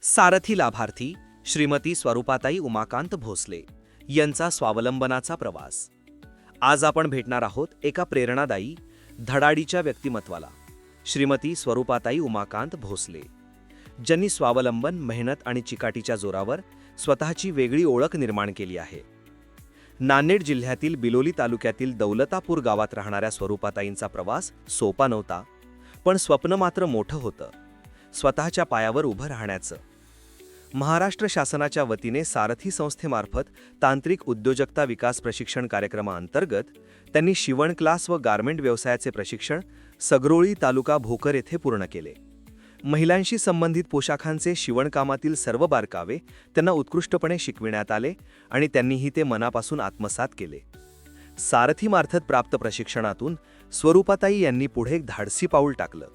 सारथी लाभार्थी श्रीमती स्वरूपाताई उमाकांत भोसले यांचा स्वावलंबनाचा प्रवास. आज आपण भेटणार आहोत एका प्रेरणादायी धडाडीच्या व्यक्तिमत्वाला, श्रीमती स्वरूपाताई उमाकांत भोसले, ज्यांनी स्वावलंबन, मेहनत आणि चिकाटीच्या जोरावर स्वतःची वेगळी ओळख निर्माण केली आहे. नांदेड जिल्ह्यातील बिलोली तालुक्यातील दौलतापूर गावात राहणाऱ्या स्वरूपाताईंचा प्रवास सोपा नव्हता, पण स्वप्न मात्र मोठं होतं, स्वतःच्या पायावर उभं राहण्याचं. महाराष्ट्र शासनाच्या वतीने सारथी संस्थेमार्फत तांत्रिक उद्योजकता विकास प्रशिक्षण कार्यक्रमाअंतर्गत त्यांनी शिवण क्लास व गारमेंट व्यवसायाचे प्रशिक्षण सगरोळी तालुका भोकर येथे पूर्ण केले. महिलांशी संबंधित पोशाखांचे शिवणकामातील सर्व बारकावे त्यांना उत्कृष्टपणे शिकविण्यात आले आणि त्यांनीही ते मनापासून आत्मसात केले. सारथीमार्फत प्राप्त प्रशिक्षणातून स्वरूपाताई यांनी पुढे एक धाडसी पाऊल टाकलं.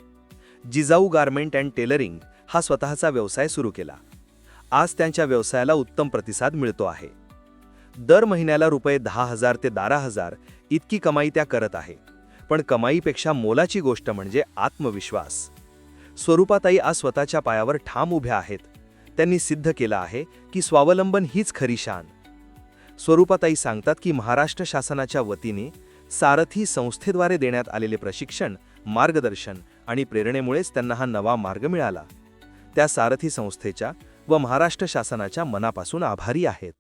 जिजाऊ गारमेंट अँड टेलरिंग हा स्वतःचा व्यवसाय सुरू केला. आज त्यांच्या व्यवसायाला उत्तम प्रतिसाद मिळतो आहे. दर महिन्याला रुपये 10,000 ते 12,000 इतकी कमाई त्या करत आहे. पण कमाईपेक्षा मोलाची गोष्ट म्हणजे आत्मविश्वास. स्वरूपाताई आज स्वतःच्या पायावर ठाम उभ्या आहेत. त्यांनी सिद्ध केलं आहे की स्वावलंबन हीच खरी शान. स्वरूपाताई सांगतात की महाराष्ट्र शासनाच्या वतीने सारथी संस्थेद्वारे देण्यात आलेले प्रशिक्षण, मार्गदर्शन आणि प्रेरणेमुळेच त्यांना हा नवा मार्ग मिळाला. त्या सारथी संस्थेच्या व महाराष्ट्र शासनाच्या मनापासून आभारी आहेत.